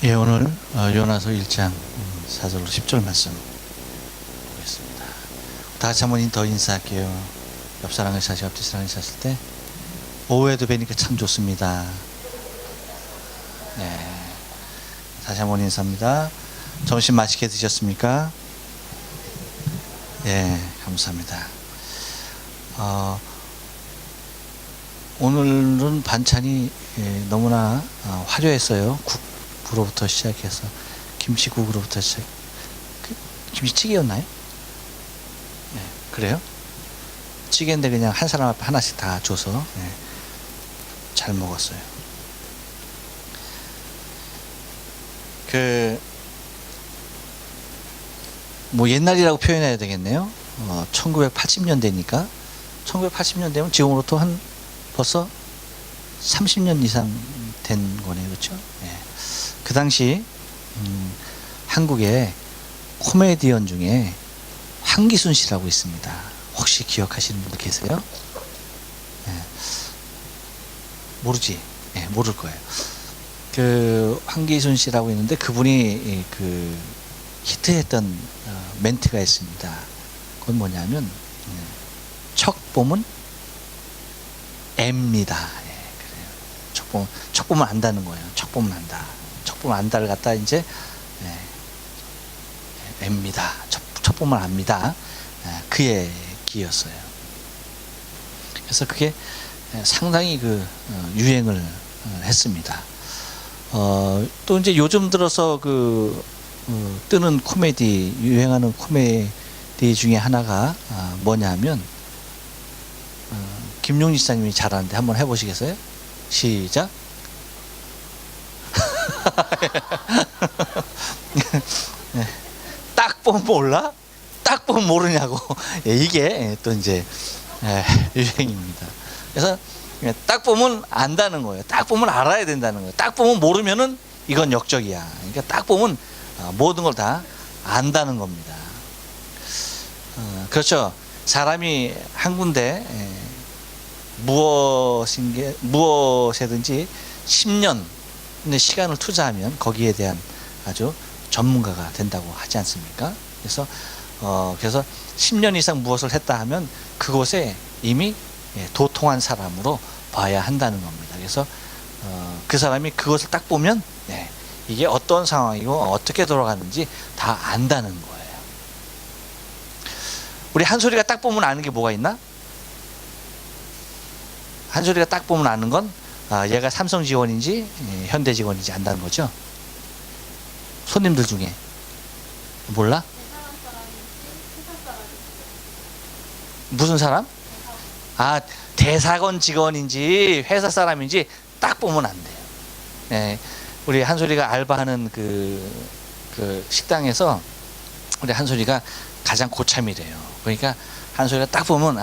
예, 오늘 요나서 1장 4절로 10절 말씀 보겠습니다. 다 같이 한번 더 인사할게요. 옆 사람을 사시 앞뒤 사람을 사실 때 오후에도 뵈니까 참 좋습니다. 네, 다시 한번 인사합니다. 점심 맛있게 드셨습니까? 예, 감사합니다. 오늘은 반찬이 너무나 화려했어요. 국으로부터 시작해서 김치국으로부터 시작. 김치찌개였나요? 네, 그래요? 찌개인데 그냥 한 사람 앞에 하나씩 다 줘서 잘 먹었어요. 뭐 옛날이라고 표현해야 되겠네요. 1980년대니까 1980년대면 지금으로부터 한 벌써 30년 이상 된 거네요. 그렇죠? 네. 그 당시 한국에 코미디언 중에 황기순 씨라고 있습니다. 혹시 기억하시는 분들 계세요? 네. 모르지? 네, 모를 거예요. 그 황기순 씨라고 있는데 그분이 그 히트했던 멘트가 있습니다. 그건 뭐냐면 척보면 M입니다. 예, 그래요. 척보면 안다는 거예요. 척보면 안다. 척보면 안다를 갖다 이제 M입니다. 척보면 압니다. 그 얘기였어요. 그래서 그게 상당히 유행을 했습니다. 또 이제 요즘 들어서 뜨는 코미디, 유행하는 코미디 중에 하나가 뭐냐면 김용리 지사님이 잘하는데 한번 해보시겠어요? 시작. 딱 보면 몰라? 딱 보면 모르냐고. 이게 또 이제 유행입니다. 그래서 딱 보면 안다는 거예요. 딱 보면 알아야 된다는 거예요. 딱 보면 모르면은 이건 역적이야. 그러니까 딱 보면 모든 걸 다 안다는 겁니다. 그렇죠. 사람이 한 군데 무엇에든지 10년의 시간을 투자하면 거기에 대한 아주 전문가가 된다고 하지 않습니까? 그래서 10년 이상 무엇을 했다 하면 그곳에 이미 도통한 사람으로 봐야 한다는 겁니다. 그래서 그 사람이 그것을 딱 보면 이게 어떤 상황이고 어떻게 돌아가는지 다 안다는 거예요. 우리 한솔이가 딱 보면 아는 게 뭐가 있나? 한솔이가 딱 보면 아는 건 얘가 삼성 직원인지 현대 직원인지 안다는 거죠. 손님들 중에 몰라? 무슨 사람? 대사관 직원인지 회사 사람인지 딱 보면 안 돼요. 우리 한솔이가 알바하는 그 식당에서 우리 한솔이가 가장 고참이래요. 그러니까 한솔이가 딱 보면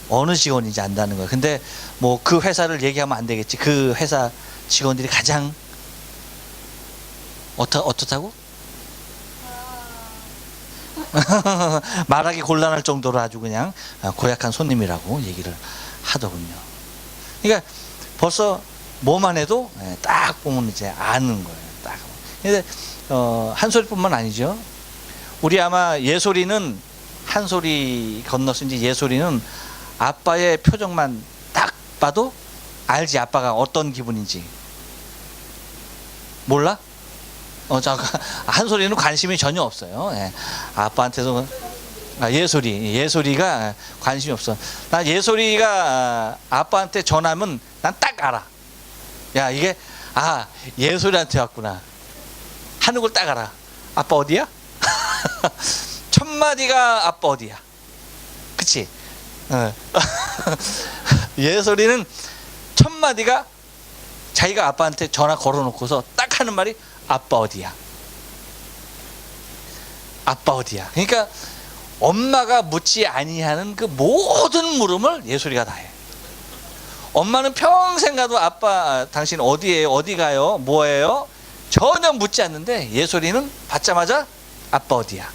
어느 직원인지 안다는 거예요. 근데 뭐 그 회사를 얘기하면 안 되겠지. 그 회사 직원들이 가장 어떻다고? 말하기 곤란할 정도로 아주 그냥 고약한 손님이라고 얘기를 하더군요. 그러니까 벌써 뭐만 해도 딱 보면 이제 아는 거예요. 딱. 근데 한솔이뿐만 아니죠. 우리 아마 예솔이는 한솔이 건너서 이제 예솔이는 아빠의 표정만 딱 봐도 알지. 아빠가 어떤 기분인지. 몰라? 한솔이는 관심이 전혀 없어요. 아빠한테도 예솔이가 관심이 없어. 나 예솔이가 아빠한테 전하면 난 딱 알아. 야, 이게 예솔이한테 왔구나 하는 걸 딱 알아. 아빠 어디야? 첫 마디가 아빠 어디야? 그치? 예솔이는 첫 마디가 자기가 아빠한테 전화 걸어놓고서 딱 하는 말이 아빠 어디야? 아빠 어디야? 그러니까 엄마가 묻지 아니하는 그 모든 물음을 예솔이가 다 해. 엄마는 평생 가도 아빠 당신 어디에요? 어디 가요? 뭐예요? 전혀 묻지 않는데 예솔이는 받자마자 아빠 어디야?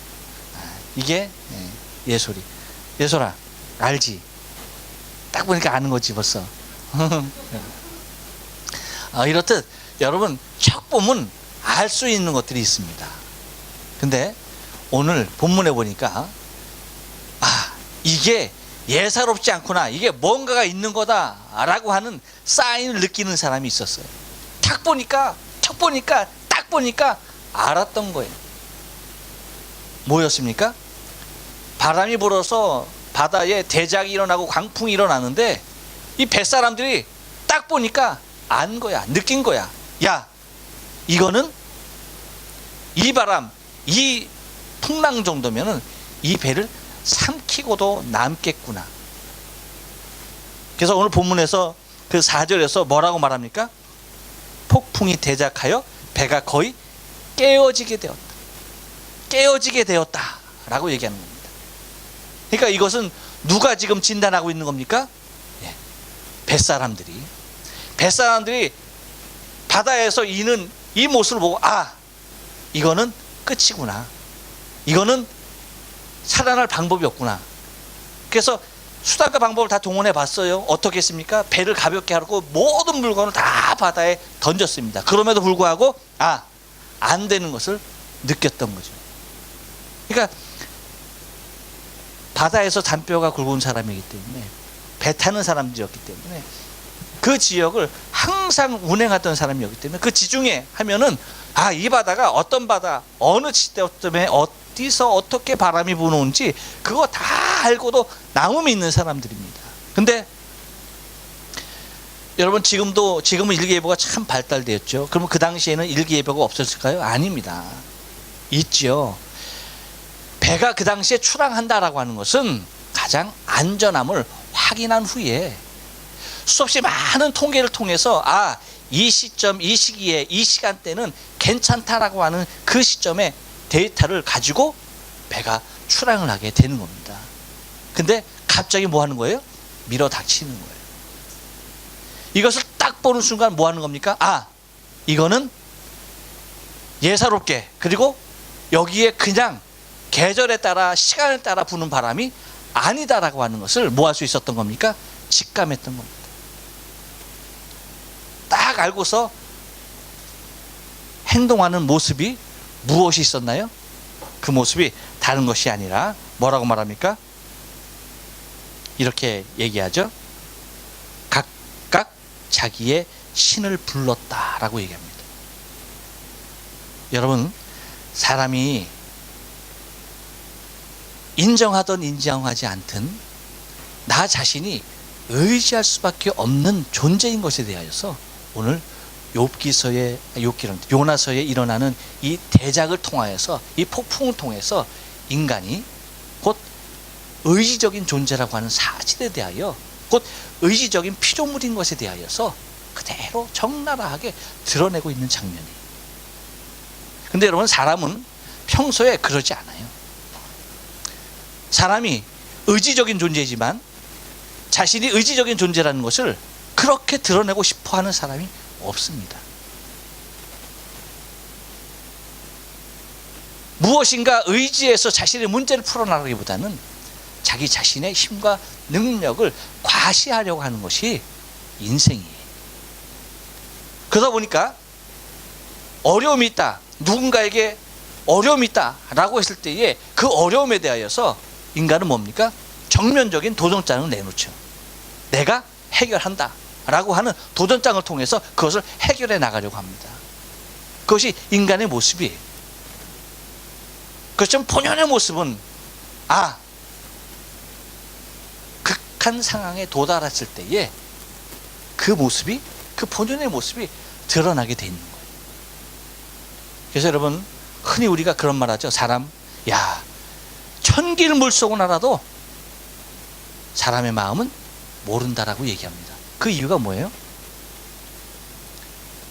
이게 예솔이. 예솔아 알지? 딱 보니까 아는 거지 벌써. 이렇듯 여러분 척 보면 알 수 있는 것들이 있습니다. 근데 오늘 본문에 보니까 이게 예사롭지 않구나, 이게 뭔가가 있는 거다 라고 하는 사인을 느끼는 사람이 있었어요. 딱 보니까 알았던 거예요. 뭐였습니까? 바람이 불어서 바다에 대작이 일어나고 광풍이 일어나는데 이 뱃사람들이 딱 보니까 안 거야, 느낀 거야. 야, 이거는 이 바람, 이 풍랑 정도면은 이 배를 삼키고도 남겠구나. 그래서 오늘 본문에서 그 4절에서 뭐라고 말합니까? 폭풍이 대작하여 배가 거의 깨어지게 되었다 라고 얘기하는 겁니다. 그러니까 이것은 누가 지금 진단하고 있는 겁니까? 뱃사람들이 바다에서 이는 이 모습을 보고 이거는 끝이구나, 이거는 살아날 방법이 없구나. 그래서 수단과 방법을 다 동원해 봤어요. 어떻게 했습니까? 배를 가볍게 하고 모든 물건을 다 바다에 던졌습니다. 그럼에도 불구하고 안 되는 것을 느꼈던 거죠. 그러니까 바다에서 잔뼈가 굵은 사람이기 때문에, 배 타는 사람들이었기 때문에, 그 지역을 항상 운행하던 사람이었기 때문에 그 지중해 하면은 이 바다가 어떤 바다, 어느 시대쯤에 어디서 어떻게 바람이 부는지 그거 다 알고도 남음이 있는 사람들입니다. 근데 여러분, 지금은 일기예보가 참 발달되었죠. 그러면 그 당시에는 일기예보가 없었을까요? 아닙니다. 있죠. 배가 그 당시에 출항한다라고 하는 것은 가장 안전함을 확인한 후에 수없이 많은 통계를 통해서 이 시점, 이 시기에, 이 시간대는 괜찮다라고 하는 그 시점에 데이터를 가지고 배가 출항을 하게 되는 겁니다. 근데 갑자기 뭐 하는 거예요? 밀어 닥치는 거예요. 이것을 딱 보는 순간 뭐 하는 겁니까? 이거는 예사롭게, 그리고 여기에 그냥 계절에 따라 시간에 따라 부는 바람이 아니다라고 하는 것을 뭐 할 수 있었던 겁니까? 직감했던 겁니다. 딱 알고서 행동하는 모습이 무엇이 있었나요? 그 모습이 다른 것이 아니라 뭐라고 말합니까? 이렇게 얘기하죠. 각각 자기의 신을 불렀다라고 얘기합니다. 여러분, 사람이 인정하든 인정하지 않든 나 자신이 의지할 수밖에 없는 존재인 것에 대하여서 오늘 요나서에 일어나는 이 대작을 통하여서, 이 폭풍을 통해서 인간이 곧 의지적인 존재라고 하는 사실에 대하여, 곧 의지적인 피조물인 것에 대하여서 그대로 적나라하게 드러내고 있는 장면이에요. 근데 여러분, 사람은 평소에 그러지 않아요. 사람이 의지적인 존재지만 자신이 의지적인 존재라는 것을 그렇게 드러내고 싶어 하는 사람이 없습니다. 무엇인가 의지해서 자신의 문제를 풀어나가기보다는 자기 자신의 힘과 능력을 과시하려고 하는 것이 인생이에요. 그러다 보니까 어려움이 있다, 누군가에게 어려움이 있다 라고 했을 때에 그 어려움에 대하여서 인간은 뭡니까? 정면적인 도전장을 내놓죠. 내가 해결한다 라고 하는 도전장을 통해서 그것을 해결해 나가려고 합니다. 그것이 인간의 모습이에요. 그렇지만 본연의 모습은 극한 상황에 도달했을 때에 그 모습이, 그 본연의 모습이 드러나게 돼 있는 거예요. 그래서 여러분, 흔히 우리가 그런 말 하죠. 사람, 천길 물속을 알아도 사람의 마음은 모른다라고 얘기합니다. 그 이유가 뭐예요?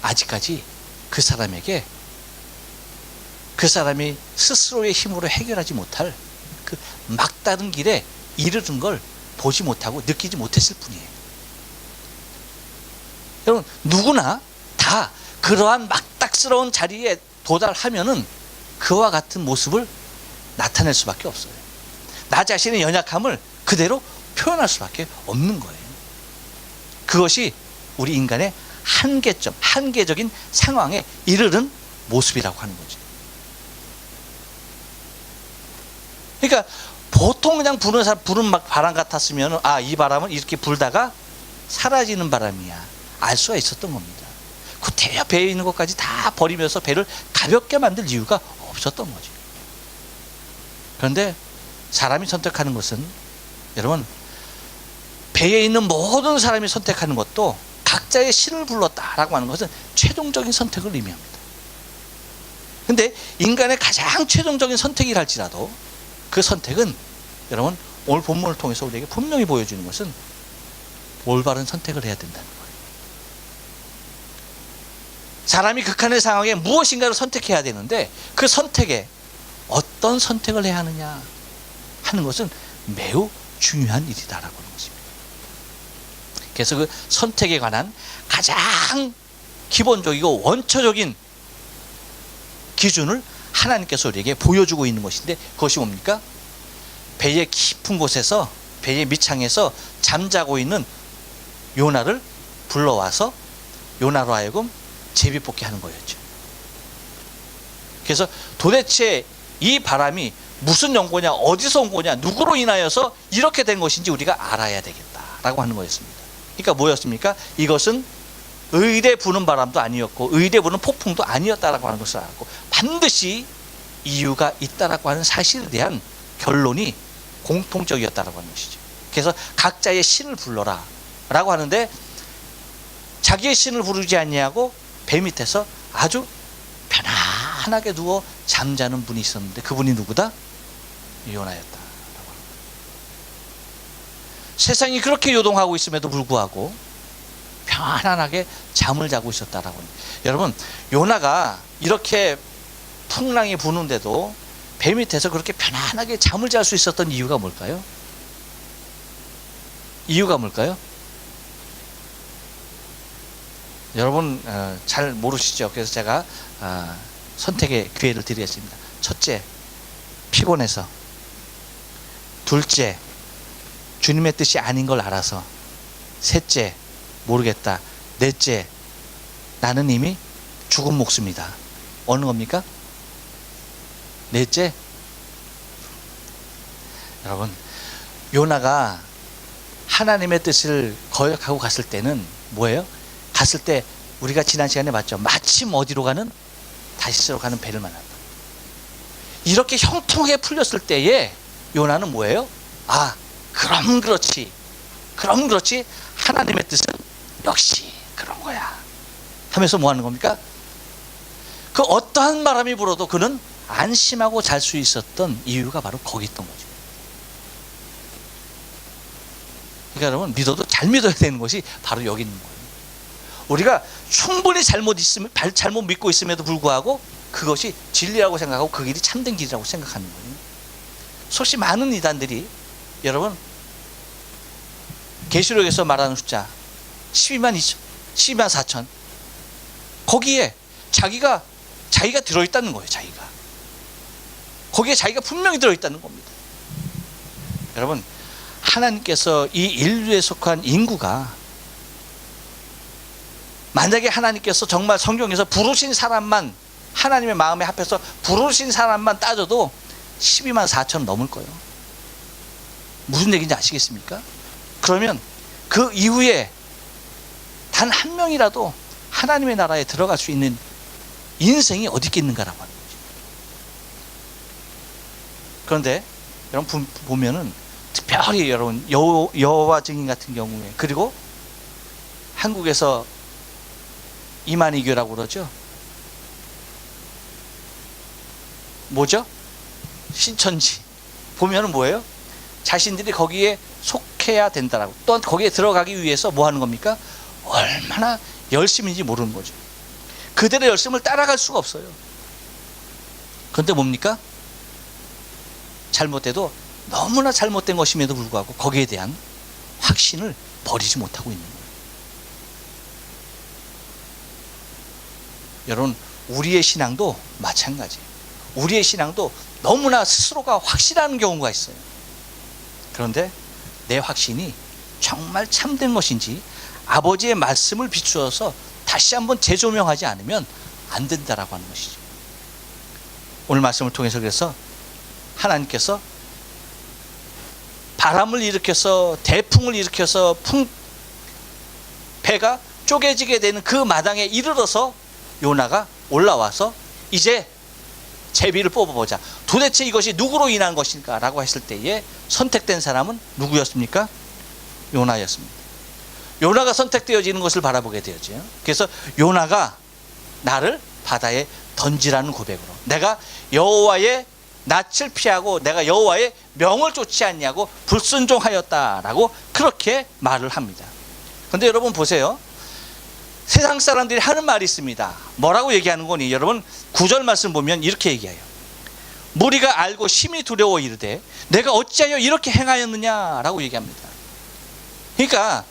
아직까지 그 사람에게 그 사람이 스스로의 힘으로 해결하지 못할 그 막다른 길에 이르는 걸 보지 못하고 느끼지 못했을 뿐이에요. 여러분, 누구나 다 그러한 막닥스러운 자리에 도달하면은 그와 같은 모습을 나타낼 수밖에 없어요. 나 자신의 연약함을 그대로 표현할 수밖에 없는 거예요. 그것이 우리 인간의 한계점, 한계적인 상황에 이르는 모습이라고 하는 거죠. 그러니까 보통 그냥 부는 막 바람 같았으면 이 바람은 이렇게 불다가 사라지는 바람이야 알 수가 있었던 겁니다. 그 대여 배에 있는 것까지 다 버리면서 배를 가볍게 만들 이유가 없었던 거죠. 그런데 사람이 선택하는 것은, 여러분, 배에 있는 모든 사람이 선택하는 것도 각자의 신을 불렀다라고 하는 것은 최종적인 선택을 의미합니다. 근데 인간의 가장 최종적인 선택이랄지라도 그 선택은, 여러분, 오늘 본문을 통해서 우리에게 분명히 보여주는 것은 올바른 선택을 해야 된다는 거예요. 사람이 극한의 상황에 무엇인가를 선택해야 되는데 그 선택에 어떤 선택을 해야 하느냐 하는 것은 매우 중요한 일이다라고 하는 것입니다. 그래서 그 선택에 관한 가장 기본적이고 원초적인 기준을 하나님께서 우리에게 보여주고 있는 것인데, 그것이 뭡니까? 배의 깊은 곳에서, 배의 밑창에서 잠자고 있는 요나를 불러와서 요나로 하여금 제비뽑게 하는 거였죠. 그래서 도대체 이 바람이 무슨 연고냐, 어디서 온 거냐, 누구로 인하여서 이렇게 된 것인지 우리가 알아야 되겠다라고 하는 거였습니다. 그러니까 뭐였습니까? 이것은 의대 부는 바람도 아니었고 의대 부는 폭풍도 아니었다라고 하는 것을 알았고, 반드시 이유가 있다라고 하는 사실에 대한 결론이 공통적이었다라고 하는 것이죠. 그래서 각자의 신을 불러라 라고 하는데, 자기의 신을 부르지 아니하고 배 밑에서 아주 편안하게 누워 잠자는 분이 있었는데, 그분이 누구다? 요나였다. 세상이 그렇게 요동하고 있음에도 불구하고 편안하게 잠을 자고 있었다라고 합니다. 여러분, 요나가 이렇게 풍랑이 부는데도 배 밑에서 그렇게 편안하게 잠을 잘 수 있었던 이유가 뭘까요? 이유가 뭘까요? 여러분 잘 모르시죠? 그래서 제가 선택의 기회를 드리겠습니다. 첫째, 피곤해서. 둘째, 주님의 뜻이 아닌 걸 알아서. 셋째, 모르겠다. 넷째, 나는 이미 죽은 목숨이다. 어느 겁니까? 넷째, 여러분, 요나가 하나님의 뜻을 거역하고 갔을 때는 뭐예요? 갔을 때 우리가 지난 시간에 봤죠. 마침 어디로 가는? 다시스로 가는 배를 만났다. 이렇게 형통하게 풀렸을 때에 요나는 뭐예요? 그럼 그렇지 하나님의 뜻은 역시 그런 거야 하면서 뭐 하는 겁니까? 그 어떠한 바람이 불어도 그는 안심하고 잘 수 있었던 이유가 바로 거기 있던 거죠. 그러니까 여러분, 믿어도 잘 믿어야 되는 것이 바로 여기 있는 거예요. 우리가 충분히 잘못 믿고 있음에도 불구하고 그것이 진리라고 생각하고 그 길이 참된 길이라고 생각하는 거예요. 솔직히 많은 이단들이, 여러분, 계시록에서 말하는 숫자 12만 4천, 거기에 자기가 들어있다는 거예요. 거기에 자기가 분명히 들어있다는 겁니다. 여러분, 하나님께서 이 인류에 속한 인구가, 만약에 하나님께서 정말 성경에서 부르신 사람만, 하나님의 마음에 합해서 부르신 사람만 따져도 12만 4천 넘을 거예요. 무슨 얘기인지 아시겠습니까? 그러면 그 이후에 단 한 명이라도 하나님의 나라에 들어갈 수 있는 인생이 어디 있겠는가라고 하는 거죠. 그런데 여러분 보면은 특별히 여러분 여호와 증인 같은 경우에, 그리고 한국에서 이만희교라고 그러죠. 뭐죠? 신천지 보면은 뭐예요? 자신들이 거기에 속해야 된다라고, 또 거기에 들어가기 위해서 뭐 하는 겁니까? 얼마나 열심인지 모르는 거죠. 그들의 열심을 따라갈 수가 없어요. 그런데 뭡니까? 잘못돼도 너무나 잘못된 것임에도 불구하고 거기에 대한 확신을 버리지 못하고 있는 거예요. 여러분, 우리의 신앙도 마찬가지예요. 우리의 신앙도 너무나 스스로가 확실한 경우가 있어요. 그런데 내 확신이 정말 참된 것인지 아버지의 말씀을 비추어서 다시 한번 재조명하지 않으면 안 된다라고 하는 것이죠. 오늘 말씀을 통해서 그래서 하나님께서 바람을 일으켜서 대풍을 일으켜서 배가 쪼개지게 되는 그 마당에 이르러서 요나가 올라와서 이제 제비를 뽑아보자. 도대체 이것이 누구로 인한 것인가 라고 했을 때에 선택된 사람은 누구였습니까? 요나였습니다. 요나가 선택되어지는 것을 바라보게 되었죠. 그래서 요나가 나를 바다에 던지라는 고백으로, 내가 여호와의 낯을 피하고 내가 여호와의 명을 쫓지 않냐고 불순종하였다라고 그렇게 말을 합니다. 그런데 여러분 보세요. 세상 사람들이 하는 말이 있습니다. 뭐라고 얘기하는 거니? 여러분 9절 말씀 보면 이렇게 얘기해요. 무리가 알고 심히 두려워 이르되 내가 어찌하여 이렇게 행하였느냐라고 얘기합니다. 그러니까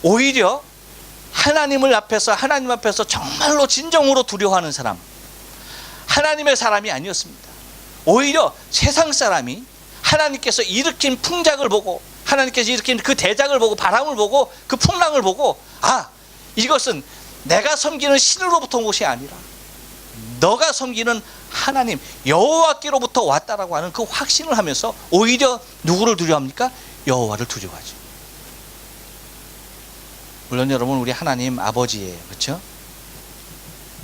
오히려 하나님 앞에서 정말로 진정으로 두려워하는 사람, 하나님의 사람이 아니었습니다. 오히려 세상 사람이 하나님께서 일으킨 풍작을 보고, 하나님께서 일으킨 그 대작을 보고, 바람을 보고, 그 풍랑을 보고, 아, 이것은 내가 섬기는 신으로부터 온 것이 아니라 너가 섬기는 하나님 여호와께로부터 왔다라고 하는 그 확신을 하면서 오히려 누구를 두려워합니까? 여호와를 두려워하죠. 물론 여러분 우리 하나님 아버지예요. 그렇죠?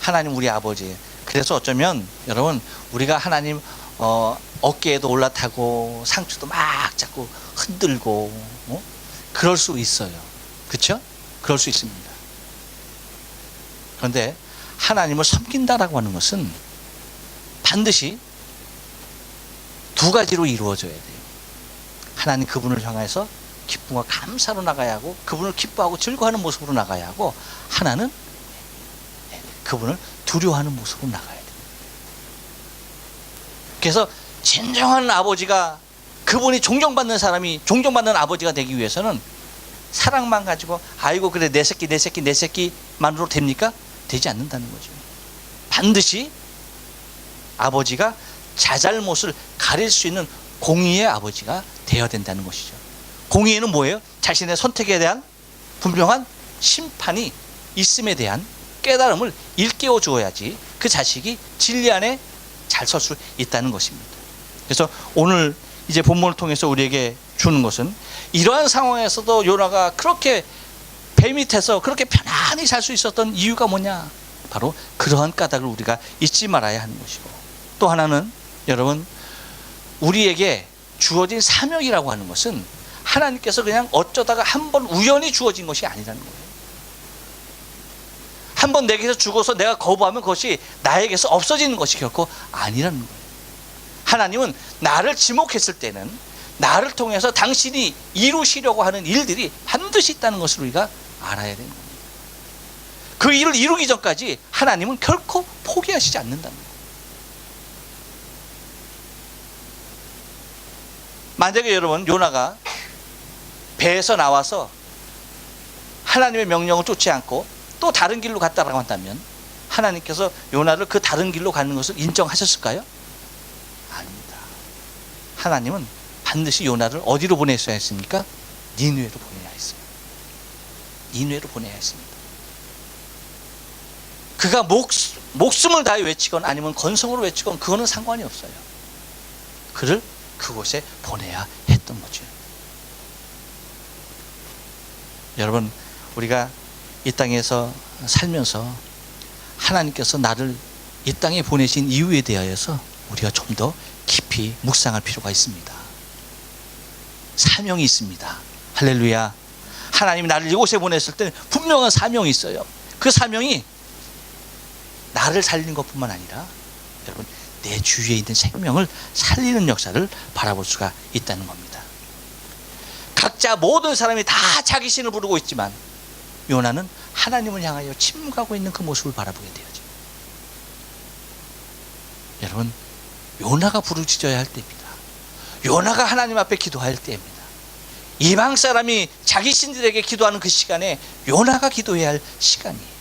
하나님 우리 아버지예요. 그래서 어쩌면 여러분 우리가 하나님 어깨에도 올라타고 상추도 막 자꾸 흔들고 그럴 수 있어요. 그렇죠? 그럴 수 있습니다. 그런데 하나님을 섬긴다라고 하는 것은 반드시 두 가지로 이루어져야 돼요. 하나님 그분을 향해서 기쁨과 감사로 나가야 하고, 그분을 기뻐하고 즐거워하는 모습으로 나가야 하고, 하나는 그분을 두려워하는 모습으로 나가야 돼요. 그래서 진정한 아버지가, 그분이 존경받는 사람이 존경받는 아버지가 되기 위해서는 사랑만 가지고 아이고 그래 내 새끼만으로 됩니까? 되지 않는다는 거죠. 반드시 아버지가 자잘못을 가릴 수 있는 공의의 아버지가 되어야 된다는 것이죠. 공의는 뭐예요? 자신의 선택에 대한 분명한 심판이 있음에 대한 깨달음을 일깨워 주어야지 그 자식이 진리 안에 잘 설 수 있다는 것입니다. 그래서 오늘 이제 본문을 통해서 우리에게 주는 것은 이러한 상황에서도 요나가 그렇게 배 밑에서 그렇게 편안히 살 수 있었던 이유가 뭐냐? 바로 그러한 까닭을 우리가 잊지 말아야 하는 것이고, 또 하나는 여러분 우리에게 주어진 사명이라고 하는 것은 하나님께서 그냥 어쩌다가 한번 우연히 주어진 것이 아니라는 거예요. 한번 내게서 죽어서 내가 거부하면 그것이 나에게서 없어지는 것이 결코 아니라는 거예요. 하나님은 나를 지목했을 때는 나를 통해서 당신이 이루시려고 하는 일들이 반드시 있다는 것을 우리가 알아야 되는 겁니다. 그 일을 이루기 전까지 하나님은 결코 포기하시지 않는다는 거예요. 만약에 여러분 요나가 배에서 나와서 하나님의 명령을 쫓지 않고 또 다른 길로 갔다라고 한다면 하나님께서 요나를 그 다른 길로 가는 것을 인정하셨을까요? 아닙니다. 하나님은 반드시 요나를 어디로 보내셔야 했습니까? 니느웨로 보내야 했어요. 니느웨로 보내야 했습니다. 그가 목숨을 다해 외치건 아니면 건성으로 외치건 그거는 상관이 없어요. 그를 그곳에 보내야 했던 거죠. 여러분 우리가 이 땅에서 살면서 하나님께서 나를 이 땅에 보내신 이유에 대하여서 우리가 좀 더 깊이 묵상할 필요가 있습니다. 사명이 있습니다. 할렐루야. 하나님이 나를 이곳에 보냈을 때는 분명한 사명이 있어요. 그 사명이 나를 살리는 것뿐만 아니라 여러분 내 주위에 있는 생명을 살리는 역사를 바라볼 수가 있다는 겁니다. 각자 모든 사람이 다 자기 신을 부르고 있지만 요나는 하나님을 향하여 침묵하고 있는 그 모습을 바라보게 되죠. 여러분 요나가 부르짖어야 할 때입니다. 요나가 하나님 앞에 기도할 때입니다. 이방 사람이 자기 신들에게 기도하는 그 시간에 요나가 기도해야 할 시간이에요.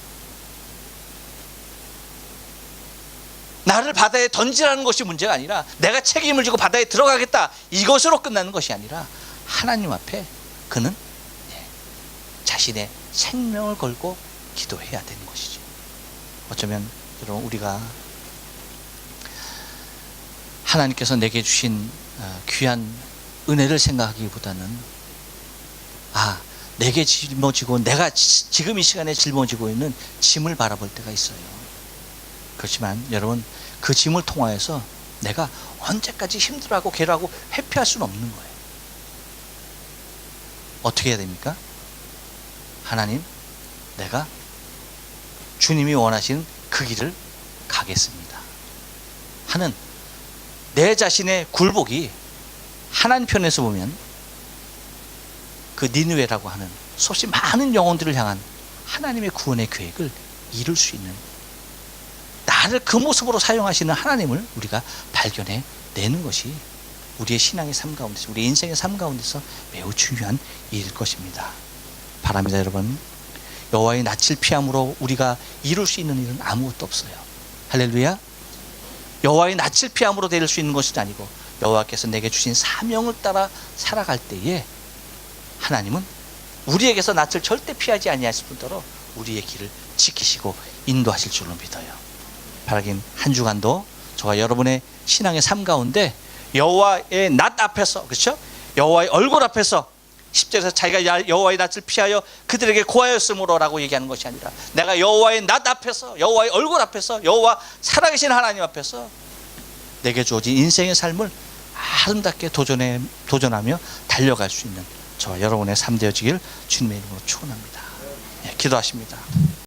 나를 바다에 던지라는 것이 문제가 아니라 내가 책임을 지고 바다에 들어가겠다 이것으로 끝나는 것이 아니라 하나님 앞에 그는 자신의 생명을 걸고 기도해야 되는 것이죠. 어쩌면 여러분, 우리가 하나님께서 내게 주신 귀한 은혜를 생각하기보다는 내게 짊어지고 내가 지금 이 시간에 짊어지고 있는 짐을 바라볼 때가 있어요. 그렇지만 여러분, 그 짐을 통하여서 내가 언제까지 힘들어하고 괴로워하고 회피할 수는 없는 거예요. 어떻게 해야 됩니까? 하나님, 내가 주님이 원하시는 그 길을 가겠습니다 하는 내 자신의 굴복이 하나님 편에서 보면 그 니느웨라고 하는 수없이 많은 영혼들을 향한 하나님의 구원의 계획을 이룰 수 있는, 나를 그 모습으로 사용하시는 하나님을 우리가 발견해 내는 것이 우리의 신앙의 삶 가운데서, 우리 인생의 삶 가운데서 매우 중요한 일일 것입니다. 바랍니다. 여러분, 여호와의 낯을 피함으로 우리가 이룰 수 있는 일은 아무것도 없어요. 할렐루야. 여호와의 낯을 피함으로 될 수 있는 것이 아니고, 여호와께서 내게 주신 사명을 따라 살아갈 때에 하나님은 우리에게서 낯을 절대 피하지 아니하실 뿐더러 우리의 길을 지키시고 인도하실 줄로 믿어요. 바라긴 한 주간도 저와 여러분의 신앙의 삶 가운데 여호와의 낯 앞에서, 그렇죠? 여호와의 얼굴 앞에서 10절에서 자기가 여호와의 낯을 피하여 그들에게 고하였으므로 라고 얘기하는 것이 아니라, 내가 여호와의 낯 앞에서, 여호와의 얼굴 앞에서, 여호와 살아계신 하나님 앞에서 내게 주어진 인생의 삶을 아름답게 도전하며 달려갈 수 있는 저와 여러분의 삶 되어지길 주님의 이름으로 축원합니다. 기도하십니다.